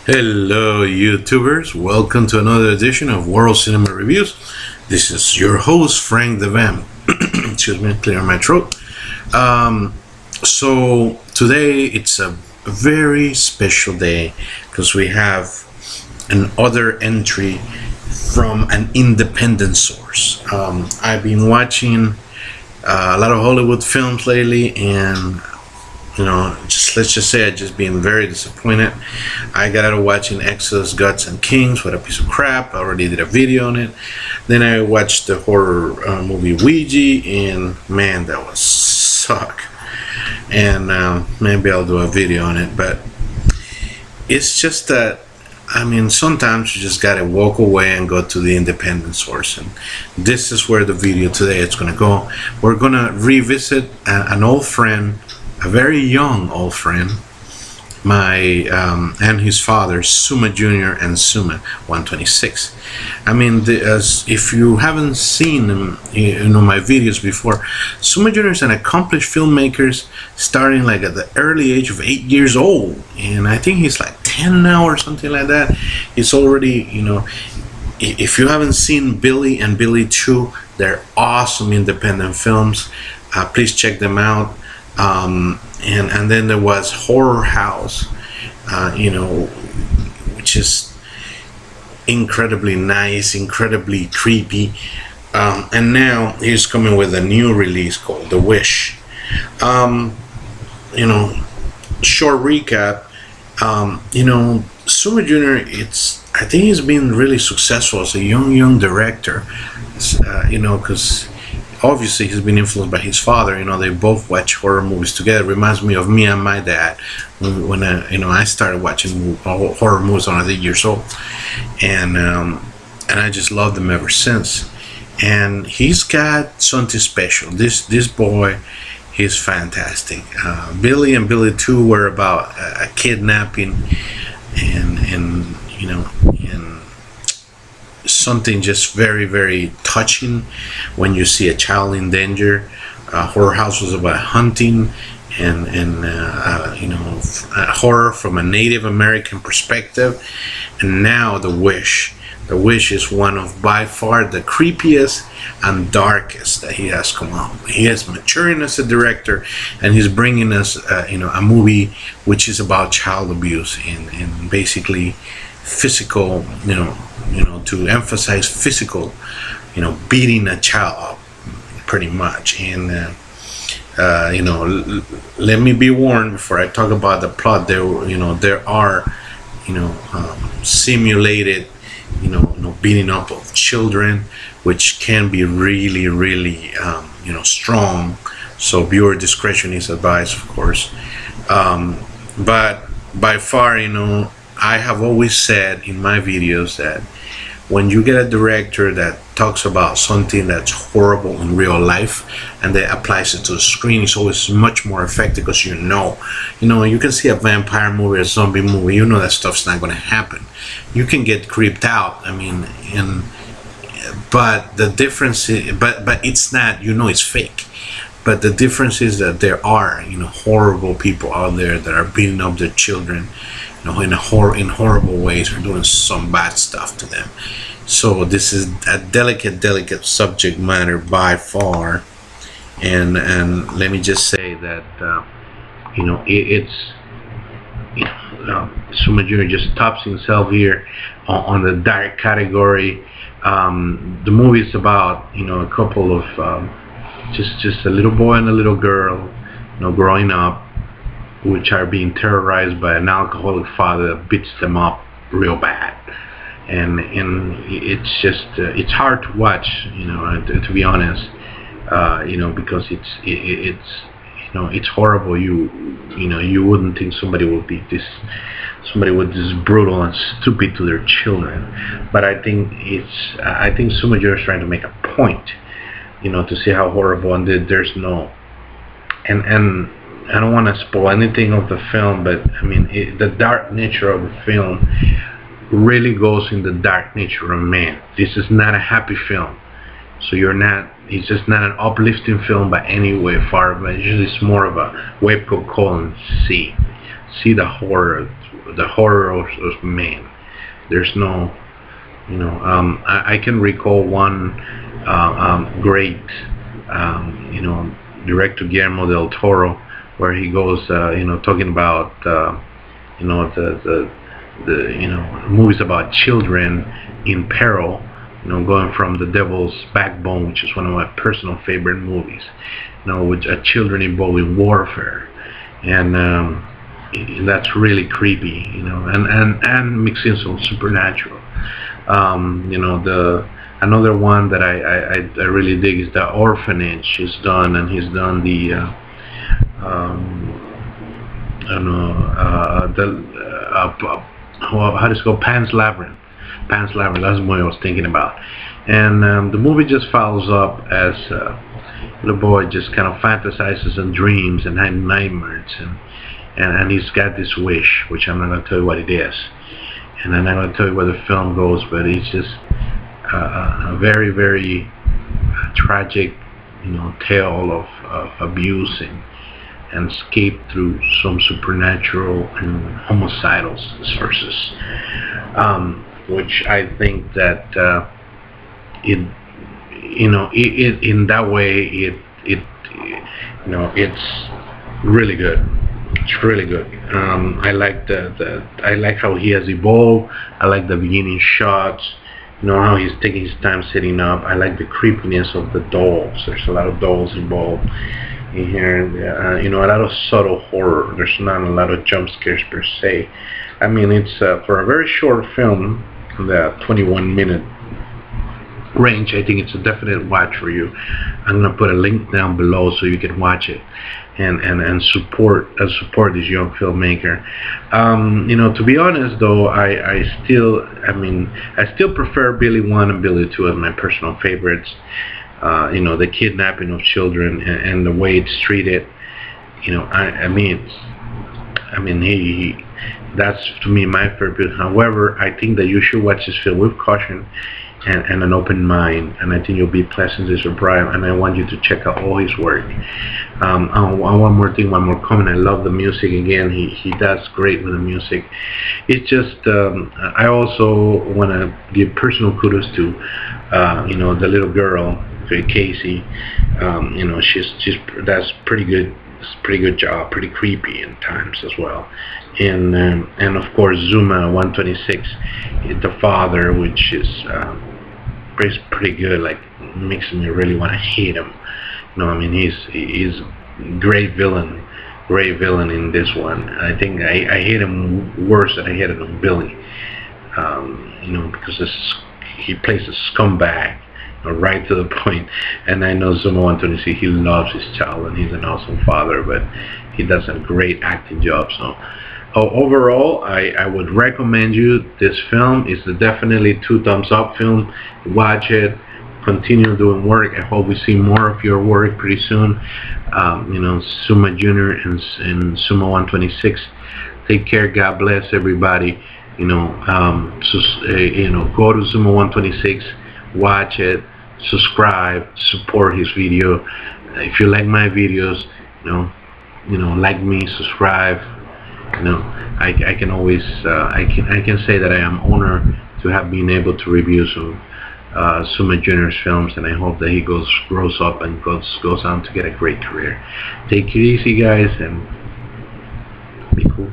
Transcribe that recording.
Hello, YouTubers. Welcome to another edition of World Cinema Reviews. This is your host, Frank Devam. Excuse me, clear my throat. So, today it's a very special day because we have another entry from an independent source. I've been watching a lot of Hollywood films lately, and let's just say I've just been very disappointed. I got out of watching Exodus, Gods and Kings. What a piece of crap. I already did a video on it. Then I watched the horror movie Ouija, and man, that was suck. And maybe I'll do a video on it, but it's just that, sometimes you just gotta walk away and go to the independent source, and this is where the video today is gonna go. We're gonna revisit an old friend, a very young old friend, and his father, Suma Jr. and Suma 126. If you haven't seen my videos before, Suma Jr. is an accomplished filmmaker, starting like at the early age of 8 years old, and I think he's like 10 now or something like that. He's already, if you haven't seen Billy and Billy 2, they're awesome independent films. Please check them out. And then there was Horror House, which is incredibly nice, incredibly creepy. And now he's coming with a new release called The Wish. Short recap. Suma Jr. I think he's been really successful as a young director. Because obviously he's been influenced by his father. They both watch horror movies together. Reminds me of me and my dad when I started watching horror movies when I was 8 years old, and I just loved them ever since. And he's got something special. This boy, he's fantastic. Billy and Billy 2 were about a kidnapping and something just very, very touching when you see a child in danger. Horror House was about hunting and horror from a Native American perspective. And now The Wish. The Wish is one of by far the creepiest and darkest that he has come out. He is maturing as a director, and he's bringing us a movie which is about child abuse and basically physical, to emphasize physical, beating a child up, pretty much. And let me be warned before I talk about the plot. There are simulated beating up of children, which can be really, really strong. So viewer discretion is advised, of course. But by far, I have always said in my videos that when you get a director that talks about something that's horrible in real life and that applies it to the screen, it's always much more effective, because you can see a vampire movie or a zombie movie, that stuff's not going to happen. You can get creeped out. But the difference is, but it's not, it's fake. But the difference is that there are, horrible people out there that are beating up their children, in horrible ways, or doing some bad stuff to them. So this is a delicate subject matter by far. And let me just say that Suma Jr. just tops himself here on the dark category. The movie is about a couple of just a little boy and a little girl, growing up, which are being terrorized by an alcoholic father that beats them up real bad. And it's just it's hard to watch, to be honest, because it's horrible. You wouldn't think somebody would this brutal and stupid to their children. But I think Suma Jr. is trying to make a point, to see how horrible, and there's no, and I don't want to spoil anything of the film, but the dark nature of the film really goes in the dark nature of man. This is not a happy film, so it's just not an uplifting film by any way far, but it's more of a wake-up call and see the horror the horror of man. There's no, I can recall one great, director, Guillermo del Toro, where he goes, talking about, the movies about children in peril, going from The Devil's Backbone, which is one of my personal favorite movies, with children involved in warfare, and that's really creepy, and mixing some supernatural. Another one that I really dig is The Orphanage. He's done the how does it go? Pan's Labyrinth. Pan's Labyrinth. That's what I was thinking about. And the movie just follows up as the boy just kind of fantasizes and dreams and has nightmares, and he's got this wish, which I'm not going to tell you what it is, and I'm not going to tell you where the film goes, but it's just a very, very tragic, tale of abuse and escape through some supernatural and homicidal sources, which I think that in that way it's really good. It's really good. I like I like how he has evolved. I like the beginning shots. How he's taking his time setting up. I like the creepiness of the dolls. There's a lot of dolls involved in here. A lot of subtle horror. There's not a lot of jump scares per se. I mean, it's for a very short film, the 21-minute range. I think it's a definite watch for you. I'm gonna put a link down below so you can watch it and support this young filmmaker. To be honest though, I still prefer Billy 1 and Billy 2 as my personal favorites. The kidnapping of children and the way it's treated. That's to me my favorite. However, I think that you should watch this film with caution and an open mind, and I think you'll be pleasantly surprised, and I want you to check out all his work. One more thing, one more comment. I love the music. Again, he does great with the music. It's just I also want to give personal kudos to the little girl, Casey. She's that's pretty good. It's a pretty good job, pretty creepy in times as well, and of course Zuma 126, the father, which is pretty good. Like, makes me really want to hate him. He's great villain in this one. I think I hate him worse than I hated on Billy, because he plays a scumbag. Right to the point. And I know Zuma 126, he loves his child and he's an awesome father, but he does a great acting job. So overall, I would recommend you this film. It's definitely 2 thumbs up film. Watch it, continue doing work. I hope we see more of your work pretty soon. Zuma Jr. and Zuma 126, take care. God bless everybody. Go to Zuma 126, watch it, subscribe, support his video. If you like my videos, like me, subscribe. I can always I can say that I am honored to have been able to review some Zuma Jr.'s films, and I hope that he grows up and goes on to get a great career. Take it easy, guys, and be cool.